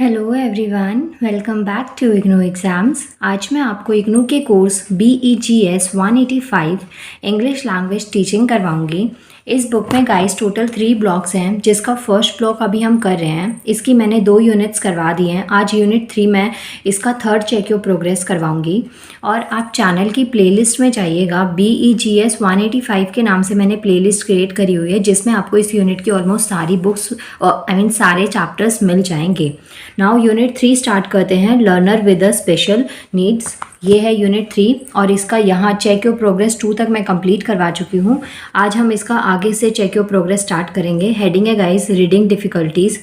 Hello everyone, welcome back to IGNOU exams. आज मैं आपको इग्नू के course BEGS 185 English language teaching करवाऊंगी। इस बुक में गाइस टोटल 3 ब्लॉक्स हैं, जिसका फर्स्ट ब्लॉक अभी हम कर रहे हैं। इसकी मैंने 2 यूनिट्स करवा दी हैं। आज यूनिट 3 में इसका थर्ड चेक योर प्रोग्रेस करवाऊंगी। और आप चैनल की प्लेलिस्ट में जाइएगा, BEGS 185 के नाम से मैंने प्लेलिस्ट क्रिएट करी हुई है, जिसमें आपको इस यूनिट की ऑलमोस्ट सारी बुक्स सारे चैप्टर्स मिल जाएंगे। नाउ यूनिट 3 स्टार्ट करते हैं, learner with a special needs. ये है यूनिट 3 और इसका यहाँ चेक योर प्रोग्रेस 2 तक मैं कंप्लीट करवा चुकी हूँ। आज हम इसका आगे से चेक योर प्रोग्रेस स्टार्ट करेंगे। हेडिंग है गाइस रीडिंग डिफ़िकल्टीज़।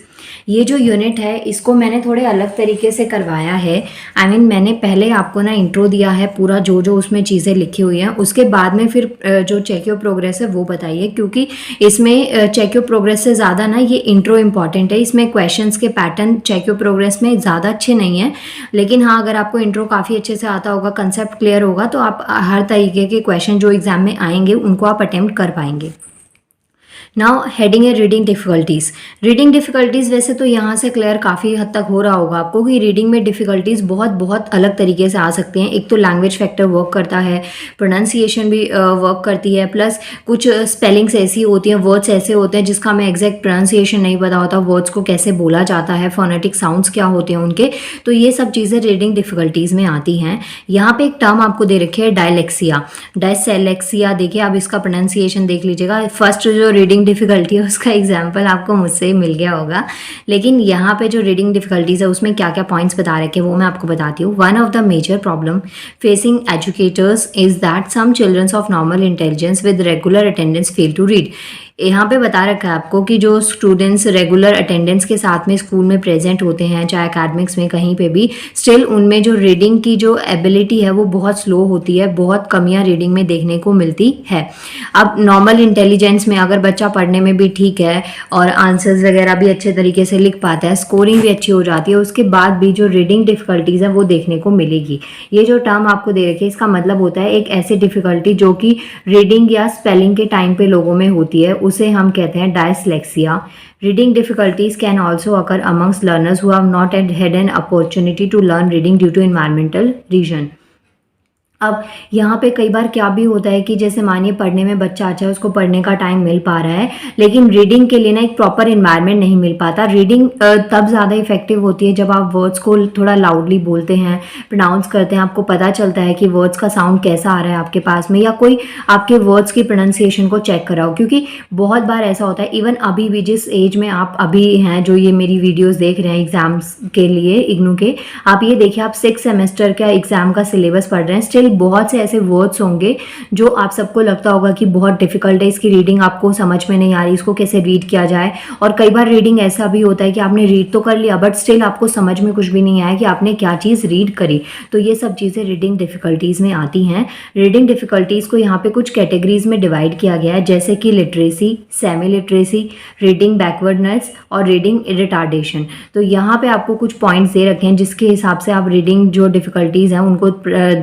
ये जो यूनिट है इसको मैंने थोड़े अलग तरीके से करवाया है। मैंने पहले आपको ना इंट्रो दिया है पूरा, जो जो उसमें चीज़ें लिखी हुई हैं, उसके बाद में फिर जो चेक योर प्रोग्रेस है वो बताइए, क्योंकि इसमें चेक योर प्रोग्रेस से ज़्यादा ना ये इंट्रो इम्पॉर्टेंट है। इसमें क्वेश्चंस के पैटर्न चेक योर प्रोग्रेस में ज़्यादा अच्छे नहीं हैं, लेकिन हाँ, अगर आपको इंट्रो काफ़ी अच्छे से आता होगा, कंसेप्ट क्लियर होगा, तो आप हर तरीके के क्वेश्चन जो एग्जाम में आएंगे उनको आप अटेम्प्ट कर पाएंगे। नाउ हेडिंग है रीडिंग डिफ़िकल्टीज़। रीडिंग डिफ़िकल्टीज़ वैसे तो यहाँ से क्लियर काफ़ी हद तक हो रहा होगा आपको कि रीडिंग में डिफ़िकल्टीज़ बहुत बहुत अलग तरीके से आ सकते हैं। एक तो लैंग्वेज फैक्टर वर्क करता है, प्रोनाउंसिएशन भी वर्क करती है, प्लस कुछ स्पेलिंग्स ऐसी होती हैं, वर्ड्स ऐसे होते हैं जिसका हमें एग्जैक्ट प्रोनाउंसिएशन नहीं पता होता, वर्ड्स को कैसे बोला जाता है, फोनेटिक साउंड्स क्या होते हैं उनके। तो ये सब चीज़ें रीडिंग डिफ़िकल्टीज़ में आती हैं। यहाँ पे एक टर्म आपको दे रखी है डायलेक्सिया, डायसेलेक्सिया। देखिए आप इसका प्रोनाउंसिएशन देख लीजिएगा। फर्स्ट जो रीडिंग डिफ़िकल्टी है उसका एग्जाम्पल आपको मुझसे ही मिल गया होगा, लेकिन यहाँ पे जो रीडिंग डिफ़िकल्टीज़ है उसमें क्या क्या पॉइंट्स बता रखे हैं वो मैं आपको बताती हूँ। One of the major problem facing educators is that some childrens of normal intelligence with regular attendance fail to read. यहाँ पे बता रखा है आपको कि जो स्टूडेंट्स रेगुलर अटेंडेंस के साथ में स्कूल में प्रेजेंट होते हैं, चाहे अकेडमिक्स में कहीं पे भी, स्टिल उनमें जो रीडिंग की जो एबिलिटी है वो बहुत स्लो होती है, बहुत कमियां रीडिंग में देखने को मिलती है। अब नॉर्मल इंटेलिजेंस में अगर बच्चा पढ़ने में भी ठीक है और आंसर्स वगैरह भी अच्छे तरीके से लिख पाता है, स्कोरिंग भी अच्छी हो जाती है, उसके बाद भी जो रीडिंग डिफ़िकल्टीज़ है वो देखने को मिलेगी। ये जो टर्म आपको दे रखी है इसका मतलब होता है एक ऐसी डिफ़िकल्टी जो कि रीडिंग या स्पेलिंग के टाइम पे लोगों में होती है, उसे हम कहते हैं dyslexia. Reading difficulties can also occur amongst learners who have not had an opportunity to learn reading due to environmental reason। अब यहाँ पे कई बार क्या भी होता है कि जैसे मानिए पढ़ने में बच्चा अच्छा है, उसको पढ़ने का टाइम मिल पा रहा है, लेकिन रीडिंग के लिए ना एक प्रॉपर इन्वायरमेंट नहीं मिल पाता। रीडिंग तब ज़्यादा इफेक्टिव होती है जब आप वर्ड्स को थोड़ा लाउडली बोलते हैं, प्रोनाउंस करते हैं, आपको पता चलता है कि वर्ड्स का साउंड कैसा आ रहा है आपके पास में, या कोई आपके वर्ड्स की प्रोनाउंसिएशन को चेक कराओ। क्योंकि बहुत बार ऐसा होता है, इवन अभी भी जिस एज में आप अभी हैं, जो ये मेरी वीडियोज़ देख रहे हैं एग्जाम्स के लिए इग्नू के, आप ये देखिए आप 6 सेमेस्टर का एग्जाम का सिलेबस पढ़ रहे हैं, स्टिल बहुत से ऐसे वर्ड्स होंगे जो आप सबको लगता होगा कि बहुत डिफिकल्ट है, इसकी रीडिंग आपको समझ में नहीं आ रही, इसको कैसे रीड किया जाए। और कई बार रीडिंग ऐसा भी होता है कि आपने रीड तो कर लिया बट स्टिल आपको समझ में कुछ भी नहीं आया कि आपने क्या चीज़ रीड करी। तो ये सब चीज़ें रीडिंग डिफिकल्टीज़ में आती हैं। रीडिंग डिफिकल्टीज़ को यहाँ पे कुछ कैटेगरीज में डिवाइड किया गया है, जैसे कि literacy, semi literacy, reading backwardness और रीडिंग रिटार्डेशन। तो यहाँ पे आपको कुछ पॉइंट्स दे रखे हैं जिसके हिसाब से आप रीडिंग जो डिफिकल्टीज़ हैं उनको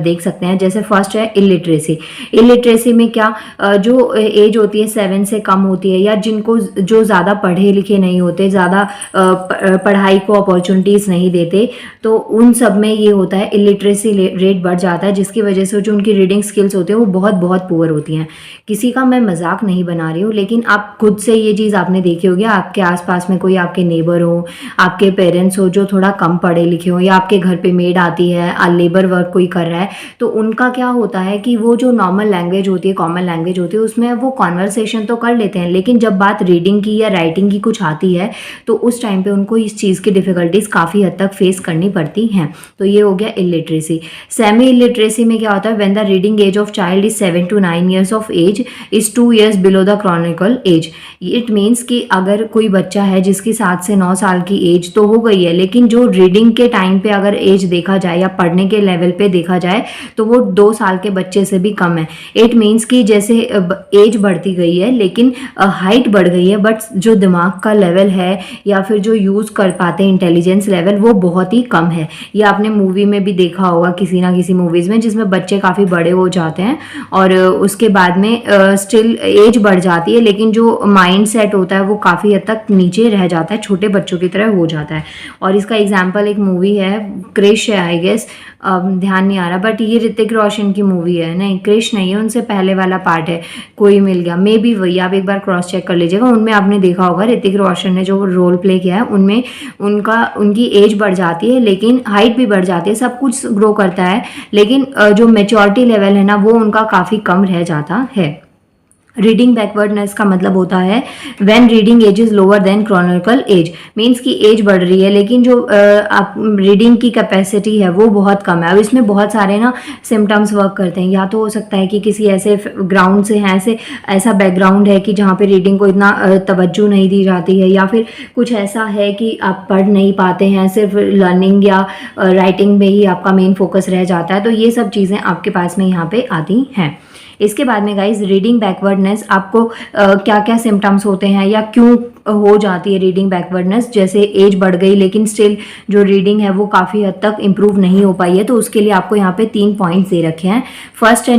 देख सकते हैं। जैसे फर्स्ट है इलिटरेसी। इलिटरेसी में क्या, जो एज होती है 7 से कम होती है, या जिनको जो ज़्यादा पढ़े लिखे नहीं होते, ज़्यादा पढ़ाई को अपॉर्चुनिटीज़ नहीं देते, तो उन सब में ये होता है इलिटरेसी रेट बढ़ जाता है, जिसकी वजह से जो उनकी रीडिंग स्किल्स होते हैं वो बहुत बहुत पुअर होती हैं। किसी का मैं मजाक नहीं बना रही हूँ, लेकिन आप खुद से ये चीज़ आपने देखी होगी, आपके आसपास में कोई आपके नेबर हो, आपके पेरेंट्स हो जो थोड़ा कम पढ़े लिखे हो, या आपके घर पे मेड आती है, लेबर वर्क कोई कर रहा है, तो उनका क्या होता है कि वो जो नॉर्मल लैंग्वेज होती है, कॉमन लैंग्वेज होती है, उसमें वो कॉन्वर्सेशन तो कर लेते हैं, लेकिन जब बात रीडिंग की या राइटिंग की कुछ आती है तो उस टाइम पे उनको इस चीज़ की डिफ़िकल्टीज काफ़ी हद तक फेस करनी पड़ती हैं। तो ये हो गया इलिटरेसी। सेमी इलिटरेसी में क्या होता है, when the reading age of child is 7 to 9 years of age is 2 years below the chronicle age. It means कि अगर कोई बच्चा है जिसकी 7 से 9 साल की एज तो हो गई है, लेकिन जो रीडिंग के टाइम पे अगर एज देखा जाए या पढ़ने के लेवल पे देखा जाए तो वो वो 2 साल के बच्चे से भी कम है। इट मीन्स कि जैसे एज बढ़ती गई है लेकिन हाइट बढ़ गई है, बट जो दिमाग का लेवल है या फिर जो यूज़ कर पाते हैं इंटेलिजेंस लेवल, वो बहुत ही कम है। ये आपने मूवी में भी देखा होगा, किसी ना किसी मूवीज़ में, जिसमें बच्चे काफ़ी बड़े हो जाते हैं और उसके बाद में स्टिल एज बढ़ जाती है लेकिन जो माइंड सेट होता है वो काफ़ी हद तक नीचे रह जाता है, छोटे बच्चों की तरह हो जाता है। और इसका एग्जाम्पल एक मूवी है, क्रिश है आई गेस, ध्यान नहीं आ रहा, बट ये ऋतिक रोशन की मूवी है। नहीं, क्रिश नहीं है, उनसे पहले वाला पार्ट है, कोई मिल गया, मे बी वही, आप एक बार क्रॉस चेक कर लीजिएगा। उनमें आपने देखा होगा ऋतिक रोशन ने जो रोल प्ले किया है उनमें उनकी एज बढ़ जाती है लेकिन हाइट भी बढ़ जाती है, सब कुछ ग्रो करता है, लेकिन जो मेच्योरिटी लेवल है ना वो उनका काफ़ी कम रह जाता है। रीडिंग बैकवर्डनेस का मतलब होता है when reading age is lower than chronological age, means की एज बढ़ रही है लेकिन जो आप रीडिंग की कैपेसिटी है वो बहुत कम है। अब इसमें बहुत सारे ना सिम्टम्स वर्क करते हैं, या तो हो सकता है कि किसी ऐसे ग्राउंड से हैं, ऐसा बैकग्राउंड है कि जहाँ पे रीडिंग को इतना तवज्जो नहीं दी जाती है, या फिर कुछ ऐसा है कि आप पढ़ नहीं पाते हैं, सिर्फ लर्निंग या राइटिंग में ही आपका मेन फोकस रह जाता है। तो ये सब चीज़ें आपके पास में यहाँ पे आती हैं। इसके बाद में गाइज, रीडिंग बैकवर्डनेस आपको क्या क्या सिम्टम्स होते हैं या क्यों हो जाती है रीडिंग बैकवर्डनेस, जैसे एज बढ़ गई लेकिन स्टिल जो रीडिंग है वो काफ़ी हद तक इम्प्रूव नहीं हो पाई है, तो उसके लिए आपको यहाँ पे 3 पॉइंट्स दे रखे हैं। फर्स्ट है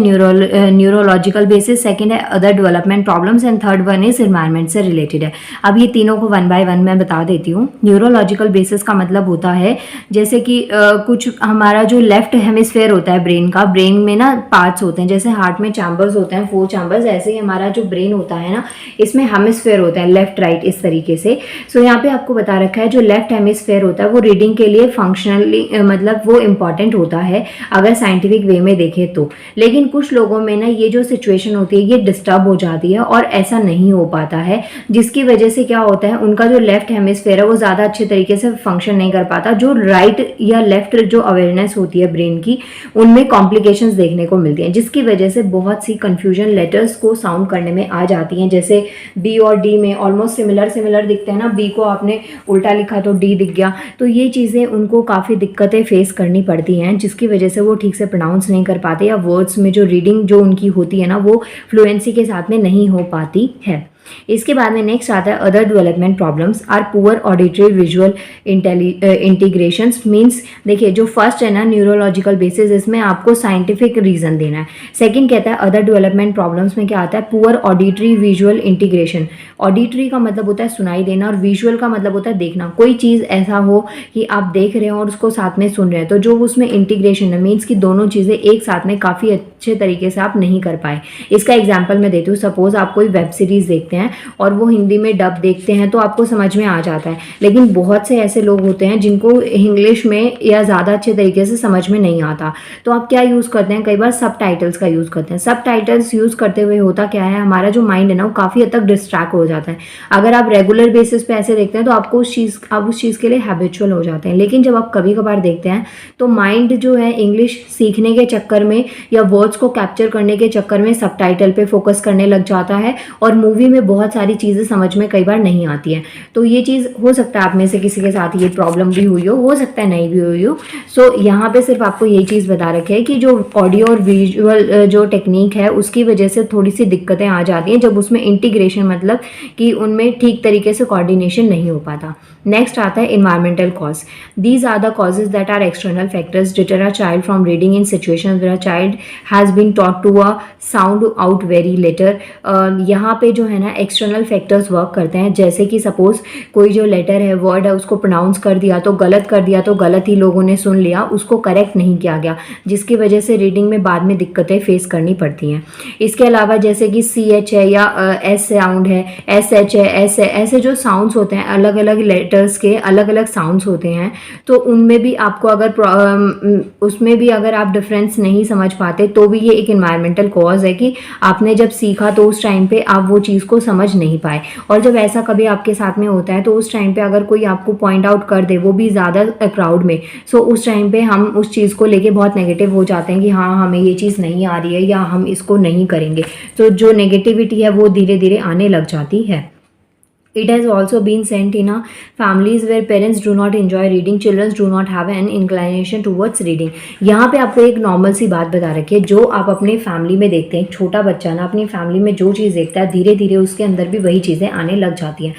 न्यूरोलॉजिकल बेसिस, सेकंड है other development problems and third one is environment से रिलेटेड है। अब ये तीनों को 1 बाय 1 मैं बता देती हूँ। न्यूरोलॉजिकल बेसिस का मतलब होता है जैसे कि कुछ हमारा जो लेफ्ट हेमिस्फेयर होता है ब्रेन का, ब्रेन में ना पार्ट्स होते हैं, जैसे हार्ट में चैम्बर्स होते हैं 4 चैम्बर्स, ऐसे ही हमारा जो ब्रेन होता है ना इसमें हेमिस्फेयर होता है लेफ्ट राइट इस तरीके से। सो यहाँ पे आपको बता रखा है जो लेफ्ट हेमिस्फेयर होता है वो रीडिंग के लिए फंक्शनली मतलब वो इम्पॉर्टेंट होता है अगर साइंटिफिक वे में देखें तो। लेकिन कुछ लोगों में ना ये जो सिचुएशन होती है ये डिस्टर्ब हो जाती है और ऐसा नहीं हो पाता है, जिसकी वजह से क्या होता है उनका जो लेफ्ट हेमिस्फेयर है वो ज़्यादा अच्छे तरीके से फंक्शन नहीं कर पाता। जो राइट या लेफ्ट जो अवेयरनेस होती है ब्रेन की उनमें कॉम्प्लिकेशंस देखने को मिलती हैं, जिसकी वजह से बहुत सी कंफ्यूजन लेटर्स को साउंड करने में आ जाती हैं। जैसे बी और डी में ऑलमोस्ट सिमिलर दिखते हैं ना, बी को आपने उल्टा लिखा तो डी दिख गया, तो ये चीज़ें उनको काफ़ी दिक्कतें फेस करनी पड़ती हैं, जिसकी वजह से वो ठीक से प्रोनाउंस नहीं कर पाते या वर्ड्स में जो रीडिंग जो उनकी होती है ना वो फ्लुएंसी के साथ में नहीं हो पाती है। इसके बाद में नेक्स्ट आता है other development problems are poor auditory visual integrations. Means देखिए जो फर्स्ट है ना न्यूरोलॉजिकल बेसिस, इसमें आपको साइंटिफिक रीजन देना है। सेकंड कहता है अदर डेवलपमेंट प्रॉब्लम्स में क्या आता है poor auditory visual integration. Auditory का मतलब होता है सुनाई देना और विजुअल का मतलब होता है देखना। कोई चीज़ ऐसा हो कि आप देख रहे हो और उसको साथ में सुन रहे हैं, तो जो उसमें इंटीग्रेशन है मीन्स कि दोनों चीज़ें एक साथ में काफ़ी अच्छे तरीके से आप नहीं कर पाए। इसका एग्जाम्पल मैं देती हूँ। सपोज आप कोई वेब सीरीज़ देखते हैं और वो हिंदी में डब देखते हैं तो आपको समझ में आ जाता है, लेकिन बहुत से ऐसे लोग होते हैं जिनको इंग्लिश में या ज़्यादा अच्छे तरीके से समझ में नहीं आता, तो आप क्या यूज़ करते हैं, कई बार सब टाइटल्स का यूज़ करते हैं। सब टाइटल्स यूज़ करते हुए होता क्या है, हमारा जो माइंड है ना वो काफ़ी हद तक डिस्ट्रैक्ट हो जाता है। अगर आप रेगुलर बेसिस पे ऐसे देखते हैं तो आपको आप उस चीज़ के लिए हैबिचुअल हो जाते हैं, लेकिन जब आप कभी कभार देखते हैं तो माइंड जो है इंग्लिश सीखने के चक्कर में या वर्ड्स को कैप्चर करने के चक्कर में सब टाइटल पे फोकस करने लग जाता है और मूवी में बहुत सारी चीज़ें समझ में कई बार नहीं आती हैं। तो ये चीज़ हो सकता है आप में से किसी के साथ ये प्रॉब्लम भी हुई हो सकता है नहीं भी हुई हो। सो यहाँ पे सिर्फ आपको यही चीज़ बता रखे है कि जो ऑडियो और विजुअल जो टेक्निक है उसकी वजह से थोड़ी सी दिक्कतें आ जाती हैं जब उसमें इंटीग्रेशन मतलब कि उनमें ठीक तरीके से कोऑर्डिनेशन नहीं हो पाता। नेक्स्ट आता है environmental cause. These are the causes that are external factors deter a child from reading in situations where a child has been taught to a sound out very letter. यहाँ पे जो है ना एक्सटर्नल फैक्टर्स वर्क करते हैं, जैसे कि suppose कोई जो लेटर है वर्ड है उसको प्रोनाउंस कर दिया तो गलत ही लोगों ने सुन लिया, उसको करेक्ट नहीं किया गया, जिसकी वजह से रीडिंग में बाद में दिक्कतें फेस करनी पड़ती हैं। इसके अलावा जैसे कि CH है या S साउंड है, SH है, S है, ऐसे जो साउंड्स होते हैं अलग अलग लेटर्स के अलग अलग साउंड्स होते हैं, तो उनमें भी आपको उसमें भी अगर आप डिफरेंस नहीं समझ पाते तो भी ये एक एनवायरमेंटल कॉज है कि आपने जब सीखा तो उस टाइम पे आप वो चीज़ को समझ नहीं पाए। और जब ऐसा कभी आपके साथ में होता है तो उस टाइम पे अगर कोई आपको पॉइंट आउट कर दे वो भी ज़्यादा क्राउड में, सो उस टाइम पे हम उस चीज़ को लेके बहुत नेगेटिव हो जाते हैं कि हाँ हमें ये चीज़ नहीं आ रही है या हम इसको नहीं करेंगे, तो जो नेगेटिविटी है वो धीरे धीरे आने लग जाती है। It has also been sent in a families where parents do not enjoy reading, children do not have an inclination towards reading. यहाँ पे आपको एक नॉर्मल सी बात बता रखी है, जो आप अपने फैमिली में देखते हैं, छोटा बच्चा ना अपनी फैमिली में जो चीज़ देखता है धीरे धीरे उसके अंदर भी वही चीज़ें आने लग जाती हैं।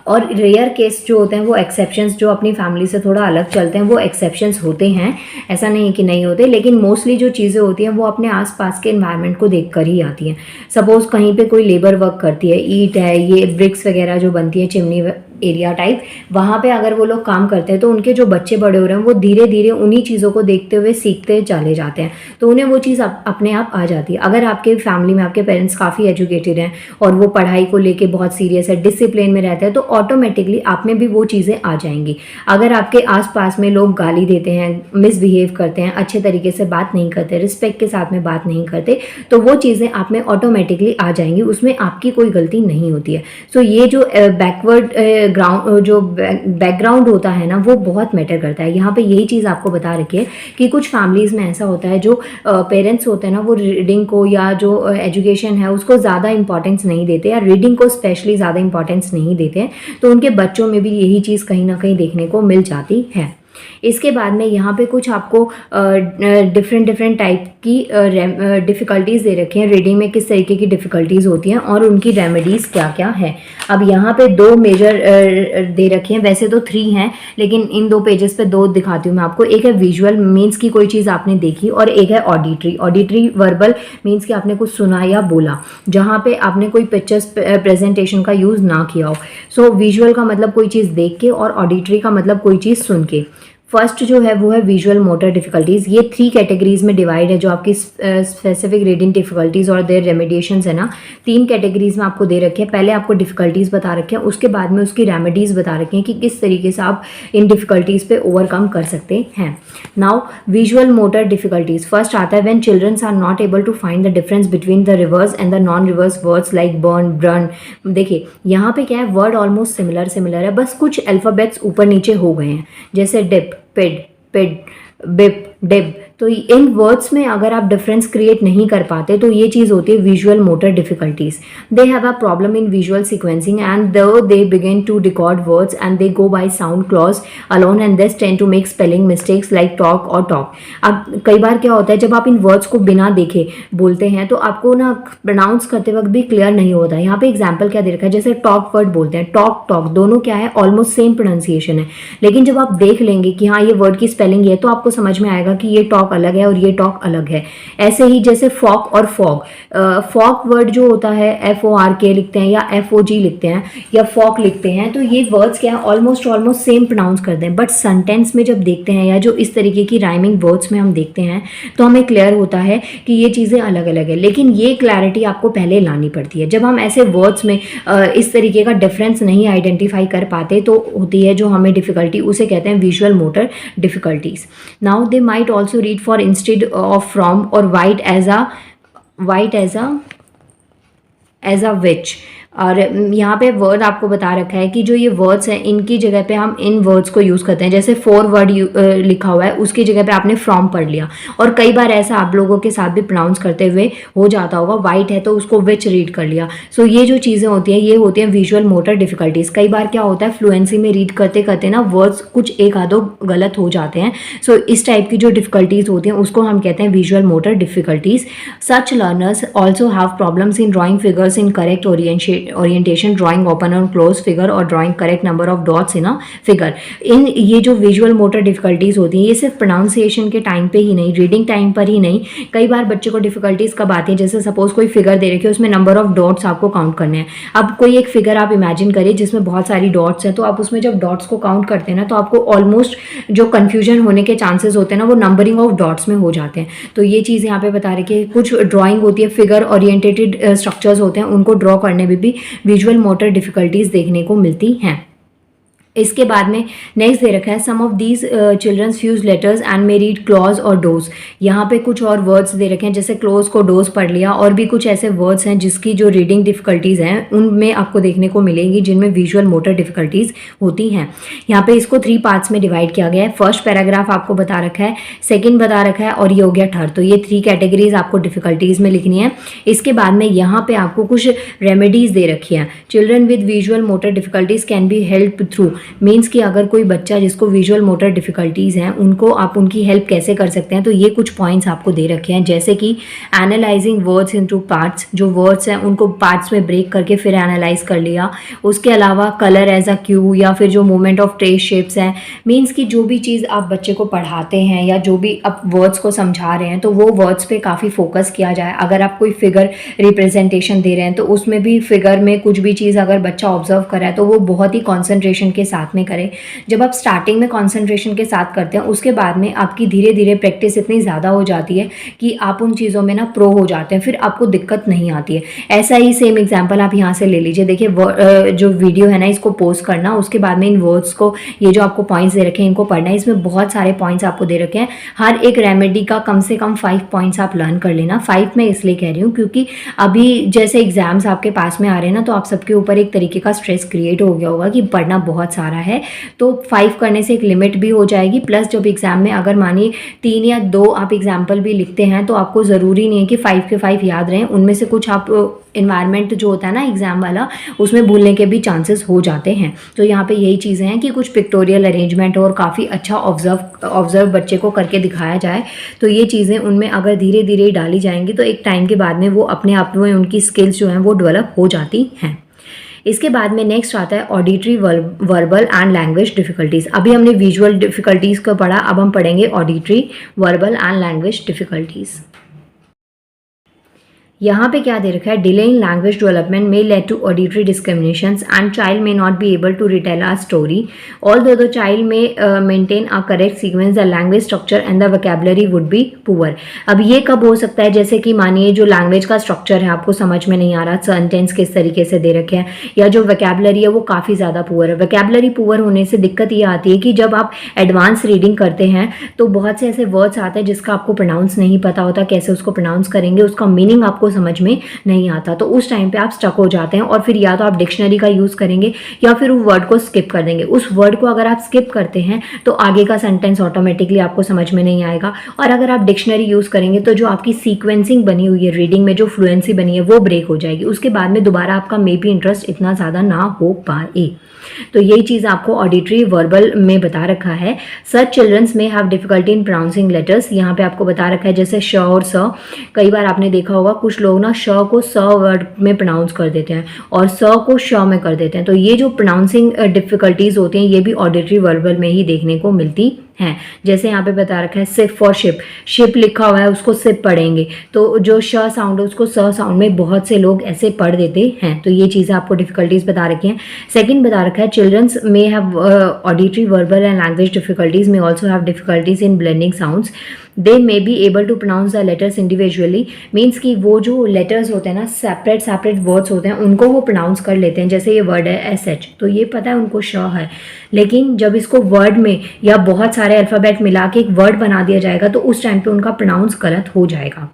और रेयर केस जो होते हैं वो एक्सेप्शंस, जो अपनी फैमिली से थोड़ा अलग चलते हैं वो एक्सेप्शंस होते हैं, ऐसा नहीं कि नहीं होते, लेकिन मोस्टली जो चीज़ें होती हैं वो अपने आसपास के एनवायरनमेंट को देख कर ही आती हैं। सपोज कहीं पे कोई लेबर वर्क करती है, ईंट है, ये ब्रिक्स वगैरह जो बनती है चिमनी एरिया टाइप, वहाँ पे अगर वो लोग काम करते हैं तो उनके जो बच्चे बड़े हो रहे हैं वो धीरे धीरे उन्हीं चीज़ों को देखते हुए सीखते चले जाते हैं, तो उन्हें वो चीज़ अपने आप आ जाती है। अगर आपके फैमिली में आपके पेरेंट्स काफ़ी एजुकेटेड हैं और वो पढ़ाई को लेके बहुत सीरियस है, डिसिप्लिन में रहते हैं, तो ऑटोमेटिकली आप में भी वो चीज़ें आ जाएंगी। अगर आपके आसपास में लोग गाली देते हैं, मिसबिहेव करते हैं, अच्छे तरीके से बात नहीं करते, रिस्पेक्ट के साथ में बात नहीं करते, तो वो चीज़ें आप में ऑटोमेटिकली आ जाएंगी, उसमें आपकी कोई गलती नहीं होती है। सो ये जो बैकवर्ड ग्राउंड जो बैकग्राउंड होता है ना वो बहुत मैटर करता है। यहाँ पे यही चीज़ आपको बता रखी है कि कुछ फैमिलीज़ में ऐसा होता है, जो पेरेंट्स होते हैं ना वो रीडिंग को या जो एजुकेशन है उसको ज़्यादा इंपॉर्टेंस नहीं देते, या रीडिंग को स्पेशली ज़्यादा इंपॉर्टेंस नहीं देते हैं, तो उनके बच्चों में भी यही चीज़ कहीं ना कहीं देखने को मिल जाती है। इसके बाद में यहाँ पे कुछ आपको डिफरेंट टाइप की डिफ़िकल्टीज़ दे रखी हैं, रीडिंग में किस तरीके की डिफ़िकल्टीज़ होती हैं और उनकी रेमेडीज़ क्या क्या है। अब यहाँ पे 2 मेजर दे रखी हैं, वैसे तो 3 हैं, लेकिन इन 2 पेजेस पे 2 दिखाती हूँ मैं आपको। एक है विजुअल, मीन्स की कोई चीज़ आपने देखी, और एक है ऑडिटरी। ऑडिटरी वर्बल मीन्स कि आपने कुछ सुना या बोला, जहाँ पे आपने कोई पिक्चर्स प्रेजेंटेशन का यूज़ ना किया हो। सो विजुअल का मतलब कोई चीज़ देख के, और ऑडिटरी का मतलब कोई चीज़ सुन के। फर्स्ट जो है वो है विजुअल मोटर डिफ़िकल्टीज़। ये 3 कैटेगरीज में डिवाइड है, जो आपकी स्पेसिफिक रीडिंग डिफ़िकल्टीज़ और देयर रेमेडिएशंस है ना, 3 कैटेगरीज में आपको दे रखे हैं। पहले आपको डिफ़िकल्टीज़ बता रखे हैं, उसके बाद में उसकी रेमेडीज़ बता रखे हैं कि किस तरीके से आप इन डिफ़िकल्टीज़ पे ओवरकम कर सकते हैं। Now visual motor difficulties first आता है when childrens are not able to find the difference between the reverse and the non reverse words like burn, bran. देखिए यहाँ पे क्या है, वर्ड ऑलमोस्ट सिमिलर है, बस कुछ अल्फ़ाबेट्स ऊपर नीचे हो गए हैं, जैसे डिप, पिड, पिड, बिप, डिप। तो इन वर्ड्स में अगर आप डिफरेंस क्रिएट नहीं कर पाते तो ये चीज़ होती है visual motor difficulties. They have a problem in visual sequencing and though they begin to record words and they go by sound clues alone and this tend to make spelling mistakes like talk और talk. अब कई बार क्या होता है, जब आप इन words को बिना देखे बोलते हैं तो आपको ना प्रोनाउंस करते वक्त भी क्लियर नहीं होता है। यहाँ पे एग्जाम्पल क्या दे रखा है, जैसे टॉक वर्ड बोलते हैं, टॉक टॉक दोनों क्या है, ऑलमोस्ट सेम प्रोनाउंसिएशन है, लेकिन जब आप देख लेंगे कि हाँ ये वर्ड की स्पेलिंग है तो आपको समझ में आएगा कि ये टॉक अलग है और ये टॉक अलग है। ऐसे ही जैसे फॉक और फॉग, फॉक वर्ड जो होता है FORK लिखते हैं या FOG लिखते हैं या फॉक लिखते हैं, तो ये वर्ड्स क्या है ऑलमोस्ट सेम प्रोनाउंस करते हैं, बट सेंटेंस में जब देखते हैं या जो इस तरीके की राइमिंग वर्ड्स में हम देखते हैं तो हमें क्लियर होता है कि ये चीज़ें अलग अलग है। लेकिन ये क्लैरिटी आपको पहले लानी पड़ती है। जब हम ऐसे वर्ड्स में इस तरीके का डिफरेंस नहीं आइडेंटिफाई कर पाते तो होती है जो हमें डिफिकल्टी, उसे कहते हैं visual motor difficulties. Now they might also read for instead of from और वाइट एज अ विच। और यहाँ पे वर्ड आपको बता रखा है कि जो ये वर्ड्स हैं इनकी जगह पे हम इन वर्ड्स को यूज़ करते हैं। जैसे फॉर वर्ड लिखा हुआ है उसकी जगह पे आपने फ्रॉम पढ़ लिया, और कई बार ऐसा आप लोगों के साथ भी प्रोनाउंस करते हुए हो जाता होगा, वाइट है तो उसको विच रीड कर लिया। सो ये जो चीज़ें होती हैं ये होती हैं विजुअल मोटर डिफिकल्टीज़। कई बार क्या होता है फ्लुएंसी में रीड करते करते ना वर्ड्स कुछ एक आधो गलत हो जाते हैं। सो इस टाइप की जो डिफिकल्टीज़ होती हैं उसको हम कहते हैं visual motor difficulties. Such learners also have problems in drawing figures in correct orientation, drawing open and close figure और drawing correct number of dots in a figure। इन ये जो विजुअल मोटर डिफिकल्टीज होती हैं ये सिर्फ प्रोनाउंसिएशन के time पे ही नहीं, रीडिंग टाइम पर ही नहीं, कई बार बच्चे को डिफिकल्टीज कब आती है, जैसे सपोज कोई फिगर दे रखी है उसमें नंबर ऑफ डॉट्स आपको काउंट करने हैं। अब कोई एक फिगर आप इमेजिन करिए जिसमें बहुत सारी डॉट्स हैं, तो आप उसमें जब डॉट्स को काउंट करते हैं ना तो आपको ऑलमोस्ट जो कन्फ्यूजन होने के चांसेस होते हैं ना वो नंबरिंग ऑफ डॉट्स में हो जाते हैं। तो ये चीज़ यहाँ पे बता रही है कि कुछ ड्राइंग होती है, फिगर ओरिएंटेटेड स्ट्रक्चर्स होते हैं, उनको ड्रॉ करने में भी विजुअल मोटर डिफिकल्टीज देखने को मिलती हैं। इसके बाद में नेक्स्ट दे रखा है some of these childrens fuse letters and may read clause और डोज। यहाँ पे कुछ और वर्ड्स दे रखे हैं, जैसे क्लोज को डोज पढ़ लिया, और भी कुछ ऐसे वर्ड्स हैं जिसकी जो रीडिंग डिफिकल्टीज़ हैं उनमें आपको देखने को मिलेंगी, जिनमें विजुअल मोटर डिफिकल्टीज़ होती हैं। यहाँ पे इसको 3 पार्ट्स में डिवाइड किया गया है। फर्स्ट पैराग्राफ आपको बता रखा है, सेकेंड बता रखा है, और ये हो गया थर्ड। तो ये 3 कैटेगरीज आपको डिफिकल्टीज़ में लिखनी है। इसके बाद में यहाँ पे आपको कुछ रेमेडीज़ दे रखी हैं। Children with visual motor difficulties can be help through, means कि अगर कोई बच्चा जिसको विजुअल मोटर डिफिकल्टीज़ हैं उनको आप उनकी हेल्प कैसे कर सकते हैं। तो ये कुछ पॉइंट्स आपको दे रखे हैं, जैसे कि एनालाइजिंग वर्ड्स इनटू पार्ट्स, जो वर्ड्स हैं उनको पार्ट्स में ब्रेक करके फिर एनालाइज कर लिया। उसके अलावा कलर एज अ क्यू, या फिर जो मूवमेंट ऑफ ट्रेस शेप्स हैं, मीन्स कि जो भी चीज़ आप बच्चे को पढ़ाते हैं या जो भी आप वर्ड्स को समझा रहे हैं तो वो वर्ड्स पे काफ़ी फोकस किया जाए। अगर आप कोई फिगर रिप्रेजेंटेशन दे रहे हैं तो उसमें भी फिगर में कुछ भी चीज़ अगर बच्चा ऑब्जर्व कर रहा है तो वो बहुत ही कॉन्सेंट्रेशन के साथ में करें। जब आप स्टार्टिंग में कंसंट्रेशन के साथ करते हैं, उसके बाद में आपकी धीरे धीरे प्रैक्टिस इतनी ज़्यादा हो जाती है कि आप उन चीज़ों में ना प्रो हो जाते हैं, फिर आपको दिक्कत नहीं आती है। ऐसा ही सेम एग्जांपल आप यहाँ से ले लीजिए। देखिए जो वीडियो है ना इसको पोस्ट करना, उसके बाद में इन वर्ड्स को, ये जो आपको पॉइंट्स दे रखे हैं इनको पढ़ना है। इसमें बहुत सारे पॉइंट्स आपको दे रखे हैं। हर एक रेमेडी का कम से कम 5 पॉइंट्स आप लर्न कर लेना। 5 मैं इसलिए कह रही हूँ क्योंकि अभी जैसे एग्जाम्स आपके पास में आ रहे हैं ना, तो आप सबके ऊपर एक तरीके का स्ट्रेस क्रिएट हो गया होगा कि पढ़ना बहुत सारा है। तो 5 करने से एक लिमिट भी हो जाएगी। प्लस जब एग्जाम में अगर मानिए 3 या 2 आप एग्जाम्पल भी लिखते हैं तो आपको ज़रूरी नहीं है कि 5 के 5 याद रहें। उनमें से कुछ आप इन्वायरमेंट जो होता है ना एग्जाम वाला, उसमें भूलने के भी चांसेस हो जाते हैं। तो यहाँ पे यही चीज़ें हैं कि कुछ पिक्टोरियल अरेंजमेंट और काफ़ी अच्छा ऑब्जर्व बच्चे को करके दिखाया जाए। तो ये चीज़ें उनमें अगर धीरे धीरे डाली जाएंगी तो एक टाइम के बाद में वो अपने आप में उनकी स्किल्स जो हैं वो डेवलप हो जाती हैं। इसके बाद में नेक्स्ट आता है auditory, verbal and language difficulties. अभी हमने विजुअल डिफिकल्टीज़ को पढ़ा, अब हम पढ़ेंगे auditory, verbal and language difficulties. यहाँ पे क्या दे रखा है, delay in language development may lead to auditory discriminations and child may not be able to retell a story although the child may maintain a correct sequence, the language structure and the vocabulary would be poor. अब ये कब हो सकता है, जैसे कि मानिए जो लैंग्वेज का स्ट्रक्चर है आपको समझ में नहीं आ रहा, सेंटेंस किस तरीके से दे रखे हैं, या जो वोकैबुलरी है वो काफ़ी ज़्यादा पुअर है। वोकैबुलरी पुअर होने से दिक्कत ये आती है कि जब आप एडवांस रीडिंग करते हैं तो बहुत से ऐसे वर्ड्स आते हैं जिसका आपको प्रोनाउंस नहीं पता होता, कैसे उसको प्रोनाउंस करेंगे, उसका मीनिंग आपको समझ में नहीं आता। तो उस टाइम पे आप स्टक हो जाते हैं और फिर या तो आप डिक्शनरी का यूज करेंगे या फिर उस वर्ड को स्किप कर देंगे। उस वर्ड को अगर आप स्किप करते हैं तो आगे का सेंटेंस ऑटोमेटिकली आपको समझ में नहीं आएगा, और अगर आप डिक्शनरी यूज करेंगे तो जो आपकी सीक्वेंसिंग बनी हुई है रीडिंग में, जो फ्लुएंसी बनी है वो ब्रेक हो जाएगी। उसके बाद में दोबारा आपका मे बी इंटरेस्ट इतना ज़्यादा ना हो पाए। तो यही चीज़ आपको ऑडिटरी वर्बल में बता रखा है। सच चिल्ड्रंस में have difficulty in pronouncing letters. यहाँ पे आपको बता रखा है जैसे श और स। कई बार आपने देखा होगा कुछ लोग ना श को स वर्ड में प्रोनाउंस कर देते हैं और स को श में कर देते हैं। तो ये जो प्रोनाउंसिंग डिफिकल्टीज होती हैं ये भी ऑडिटरी वर्बल में ही देखने को मिलती हैं। जैसे यहाँ पे बता रखा है सिप फॉर शिप, शिप लिखा हुआ है उसको सिप पढ़ेंगे, तो जो श साउंड है उसको स साउंड में बहुत से लोग ऐसे पढ़ देते हैं। तो ये चीज़ें आपको डिफिकल्टीज बता रखी हैं। सेकंड बता रखा है चिल्ड्रंस में have auditory verbal and language difficulties में also have difficulties in blending sounds. They may be able to pronounce the letters individually, means कि वो जो लेटर्स होते हैं ना सेपरेट वर्ड्स होते हैं उनको वो प्रोनाउंस कर लेते हैं। जैसे ये वर्ड है SH, तो ये पता है उनको श है, लेकिन जब इसको वर्ड में या बहुत सारे अल्फ़ाबेट मिला के एक वर्ड बना दिया जाएगा तो उस टाइम पे उनका प्रोनाउंस गलत हो जाएगा।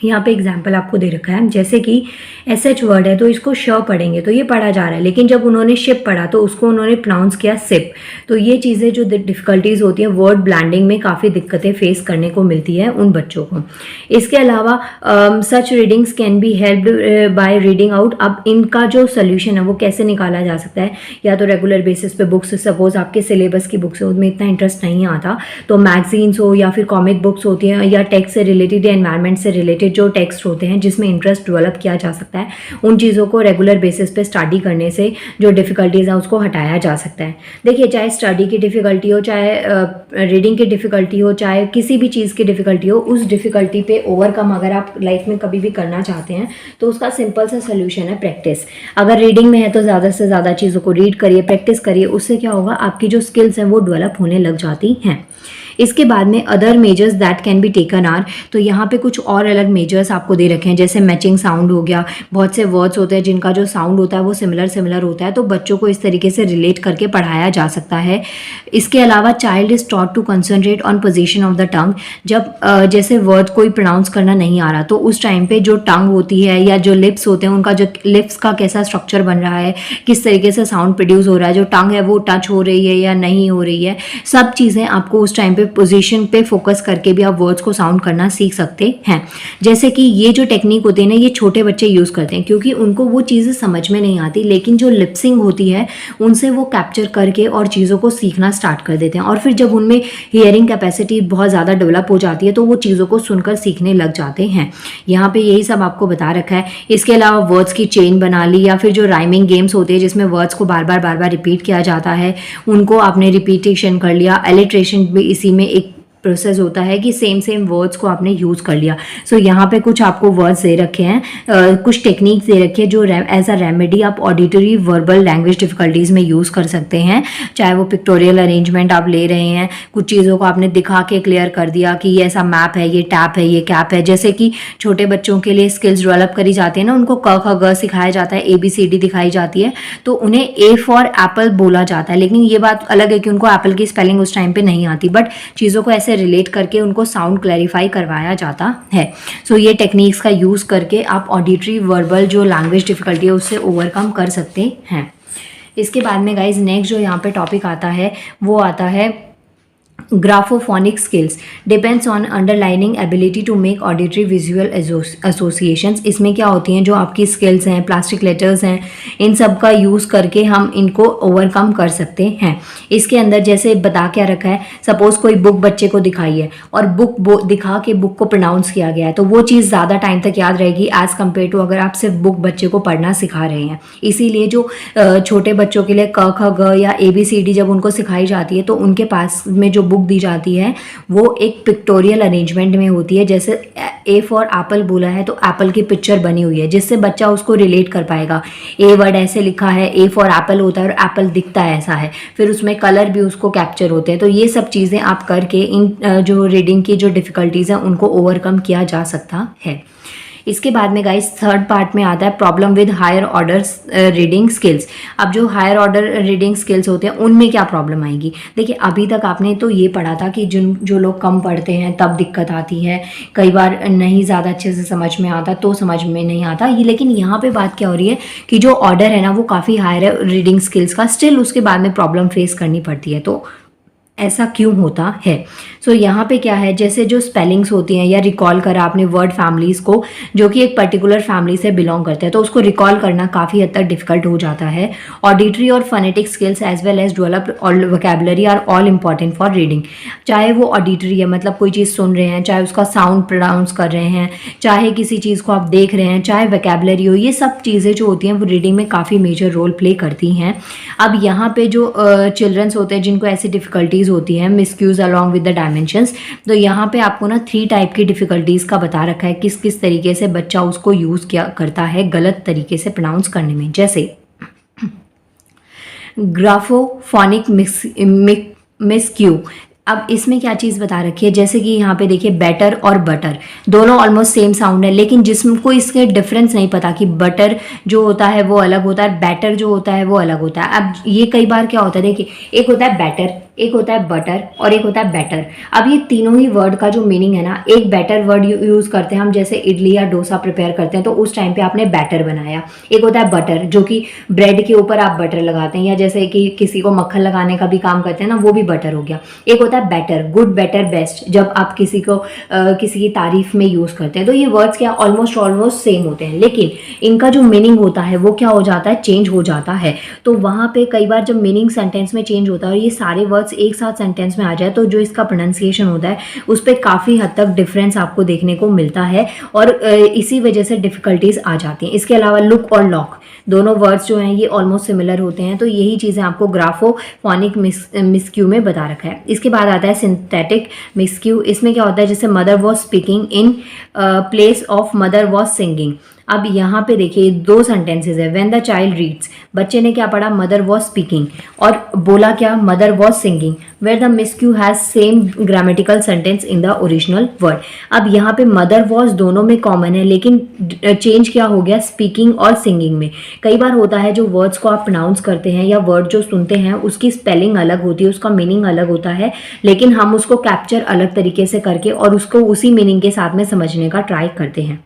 यहाँ पे एग्जाम्पल आपको दे रखा है, जैसे कि SH वर्ड है तो इसको श पढ़ेंगे तो ये पढ़ा जा रहा है, लेकिन जब उन्होंने शिप पढ़ा तो उसको उन्होंने प्रोनाउंस किया सिप। तो ये चीज़ें जो डिफ़िकल्टीज़ होती हैं वर्ड ब्लैंडिंग में काफ़ी दिक्कतें फेस करने को मिलती है उन बच्चों को। इसके अलावा such readings can be helped by reading out. अब इनका जो सोल्यूशन है वो कैसे निकाला जा सकता है, या तो रेगुलर बेसिस पे बुक्स, सपोज आपके सिलेबस की बुक्स है उसमें इतना इंटरेस्ट नहीं आता तो मैगजीन्स हो या फिर कॉमिक बुक्स होती हैं या टेक्स्ट से रिलेटेड या एनवायरनमेंट से रिलेटेड जो टेक्स्ट होते हैं जिसमें इंटरेस्ट डेवलप किया जा सकता है, उन चीज़ों को रेगुलर बेसिस पे स्टडी करने से जो डिफ़िकल्टीज़ है उसको हटाया जा सकता है। देखिए चाहे स्टडी की डिफ़िकल्टी हो, चाहे रीडिंग की डिफ़िकल्टी हो, चाहे किसी भी चीज़ की डिफ़िकल्टी हो, उस डिफ़िकल्टी पे ओवरकम अगर आप लाइफ में कभी भी करना चाहते हैं तो उसका सिंपल सा सोल्यूशन है प्रैक्टिस। अगर रीडिंग में है तो ज़्यादा से ज़्यादा चीज़ों को रीड करिए, प्रैक्टिस करिए, उससे क्या होगा आपकी जो स्किल्स हैं वो डेवलप होने लग जाती हैं। इसके बाद में other measures that can be taken are, तो यहाँ पे कुछ और अलग मेजर्स आपको दे रखे हैं, जैसे मैचिंग साउंड हो गया, बहुत से वर्ड्स होते हैं जिनका जो साउंड होता है वो सिमिलर होता है, तो बच्चों को इस तरीके से रिलेट करके पढ़ाया जा सकता है। इसके अलावा child is taught to concentrate on position of the tongue, जब जैसे वर्ड कोई प्रोनाउंस करना नहीं आ रहा तो उस टाइम पे जो टंग होती है या जो लिप्स होते हैं उनका जो लिप्स का कैसा स्ट्रक्चर बन रहा है, किस तरीके से साउंड प्रोड्यूस हो रहा है, जो टंग है वो टच हो रही है या नहीं हो रही है, सब चीज़ें आपको उस टाइम पे पोजीशन पे फोकस करके भी आप वर्ड्स को साउंड करना सीख सकते हैं। जैसे कि ये जो टेक्निक होती है ना, ये छोटे बच्चे यूज़ करते हैं क्योंकि उनको वो चीज़ें समझ में नहीं आती, लेकिन जो लिपसिंग होती है उनसे वो कैप्चर करके और चीज़ों को सीखना स्टार्ट कर देते हैं, और फिर जब उनमें हियरिंग कैपेसिटी बहुत ज़्यादा डेवलप हो जाती है तो वो चीज़ों को सुनकर सीखने लग जाते हैं। यहाँ पे यही सब आपको बता रखा है। इसके अलावा वर्ड्स की चेन बना ली, या फिर जो राइमिंग गेम्स होते हैं जिसमें वर्ड्स को बार बार रिपीट किया जाता है, उनको आपने रिपीटेशन कर लिया। एलिट्रेशन भी इसी में एक प्रोसेस होता है कि सेम वर्ड्स को आपने यूज़ कर लिया। सो यहाँ पे कुछ आपको वर्ड्स दे रखे हैं, कुछ टेक्निक्स दे रखे हैं जो एज अ रेमेडी आप ऑडिटरी वर्बल लैंग्वेज डिफिकल्टीज़ में यूज़ कर सकते हैं। चाहे वो पिक्टोरियल अरेंजमेंट आप ले रहे हैं, कुछ चीज़ों को आपने दिखा के क्लियर कर दिया कि ये ऐसा मैप है, ये टैप है, ये कैप है। जैसे कि छोटे बच्चों के लिए स्किल्स डेवलप करी जाती है ना, उनको क ख ग सिखाया जाता है, ABCD दिखाई जाती है, तो उन्हें A फॉर एप्पल बोला जाता है। लेकिन ये बात अलग है कि उनको एप्पल की स्पेलिंग उस टाइम पे नहीं आती, बट चीज़ों को ऐसे रिलेट करके उनको साउंड क्लैरिफाई करवाया जाता है। सो ये टेक्निक्स का यूज़ करके आप ऑडिटरी वर्बल जो लैंग्वेज डिफिकल्टी है उससे ओवरकम कर सकते हैं। इसके बाद में गाइज नेक्स्ट जो यहाँ पे टॉपिक आता है वो आता है graphophonic skills, depends on underlining ability to make auditory visual associations. इसमें क्या होती हैं, जो आपकी स्किल्स हैं, प्लास्टिक लेटर्स हैं, इन सब का यूज़ करके हम इनको ओवरकम कर सकते हैं। इसके अंदर जैसे बता क्या रखा है, सपोज कोई बुक बच्चे को दिखाई है और बुक दिखा के बुक को प्रोनाउंस किया गया है, तो वो चीज़ ज़्यादा टाइम तक याद रहेगी एज़ कम्पेयर टू अगर आप सिर्फ बुक बच्चे को पढ़ना सिखा रहे हैं। इसीलिए जो छोटे बच्चों के लिए क ख ग या ABCD जब उनको सिखाई जाती है तो उनके पास में जो बुक दी जाती है वो एक पिक्टोरियल अरेंजमेंट में होती है। जैसे A फॉर एप्पल बोला है तो एप्पल की पिक्चर बनी हुई है जिससे बच्चा उसको रिलेट कर पाएगा। A वर्ड ऐसे लिखा है, A फॉर एप्पल होता है और एप्पल दिखता है ऐसा है, फिर उसमें कलर भी उसको कैप्चर होते हैं। तो ये सब चीज़ें आप करके इन जो रीडिंग की जो डिफ़िकल्टीज़ हैं उनको ओवरकम किया जा सकता है। इसके बाद में गाइस थर्ड पार्ट में आता है problem with higher order reading skills. अब जो हायर ऑर्डर रीडिंग स्किल्स होते हैं उनमें क्या प्रॉब्लम आएगी। देखिए अभी तक आपने तो ये पढ़ा था कि जो लोग कम पढ़ते हैं तब दिक्कत आती है, कई बार नहीं ज़्यादा अच्छे से समझ में आता तो समझ में नहीं आता ये। लेकिन यहाँ पे बात क्या हो रही है कि जो ऑर्डर है ना वो काफ़ी हायर है रीडिंग स्किल्स का, स्टिल उसके बाद में प्रॉब्लम फेस करनी पड़ती है। तो ऐसा क्यों होता है। सो यहाँ पे क्या है, जैसे जो स्पेलिंग्स होती हैं या रिकॉल करा आपने वर्ड फैमिलीज़ को जो कि एक पर्टिकुलर फैमिली से बिलोंग करते हैं तो उसको रिकॉल करना काफ़ी हद तक डिफिकल्ट हो जाता है। ऑडिटरी और phonetic skills as well as developed vocabulary are all important for reading. चाहे वो ऑडिटरी है मतलब कोई चीज़ सुन रहे हैं, चाहे उसका साउंड प्रोनाउंस कर रहे हैं, चाहे किसी चीज़ को आप देख रहे हैं, चाहे वोकैबुलरी हो, ये सब चीज़ें जो होती हैं वो रीडिंग में काफ़ी मेजर रोल प्ले करती हैं। अब यहाँ पे जो चिल्ड्रंस होते हैं जिनको ऐसी डिफ़िकल्टीज़ होती हैं मिसक्यूज अलॉन्ग विद द डायमेंशंस, तो यहाँ पे आपको ना 3 टाइप की डिफ़िकल्टीज़ का बता रखा है किस किस तरीके से बच्चा उसको यूज़ किया करता है गलत तरीके से प्रोनाउंस करने में। जैसे ग्राफोफोनिक मिसक्यू। अब इसमें क्या चीज़ बता रखी है, जैसे कि यहाँ पे देखिए बेटर और बटर दोनों ऑलमोस्ट सेम साउंड है, लेकिन जिसको इसके डिफरेंस नहीं पता कि बटर जो होता है वो अलग होता है, बैटर जो होता है वो अलग होता है। अब ये कई बार क्या होता है, देखिए एक होता है बैटर, एक होता है बटर और एक होता है बैटर। अब ये तीनों ही वर्ड का जो मीनिंग है ना, एक बैटर वर्ड यूज़ करते हैं हम, जैसे इडली या डोसा प्रिपेयर करते हैं तो उस टाइम पे आपने बैटर बनाया। एक होता है बटर जो कि ब्रेड के ऊपर आप बटर लगाते हैं, या जैसे कि किसी को मक्खन लगाने का भी काम करते हैं ना, वो भी बटर हो गया। एक होता है बेटर, गुड, बेटर, बेस्ट, जब आप किसी को किसी की तारीफ में यूज़ करते हैं। तो ये वर्ड्स क्या ऑलमोस्ट सेम होते हैं, लेकिन इनका जो मीनिंग होता है वो क्या हो जाता है, चेंज हो जाता है। तो वहाँ पे कई बार जब मीनिंग सेंटेंस में चेंज होता है और ये सारे वर्ड्स एक साथ सेंटेंस में आ जाए तो जो इसका प्रोनाउंसिएशन होता है उस पर काफ़ी हद तक डिफरेंस आपको देखने को मिलता है और इसी वजह से डिफ़िकल्टीज आ जाती हैं। इसके अलावा लुक और लॉक दोनों वर्ड्स जो हैं ये ऑलमोस्ट सिमिलर होते हैं, तो यही चीज़ें आपको ग्राफोफोनिक मिसक्यू में बता रखा है। इसके बाद आता है सिंथेटिक मिसक्यू। इसमें क्या होता है, जैसे mother was speaking in place of mother was singing. अब यहाँ पे देखिए 2 सेंटेंसेस है। व्हेन द चाइल्ड रीड्स, बच्चे ने क्या पढ़ा, मदर वॉज स्पीकिंग, और बोला क्या, mother was singing. Where the miscue has same grammatical sentence in the original word. अब यहाँ पे मदर वॉज दोनों में कॉमन है, लेकिन चेंज क्या हो गया, स्पीकिंग और सिंगिंग में। कई बार होता है जो वर्ड्स को आप प्रोनाउंस करते हैं या वर्ड जो सुनते हैं उसकी स्पेलिंग अलग होती है, उसका मीनिंग अलग होता है, लेकिन हम उसको कैप्चर अलग तरीके से करके और उसको उसी मीनिंग के साथ में समझने का ट्राई करते हैं।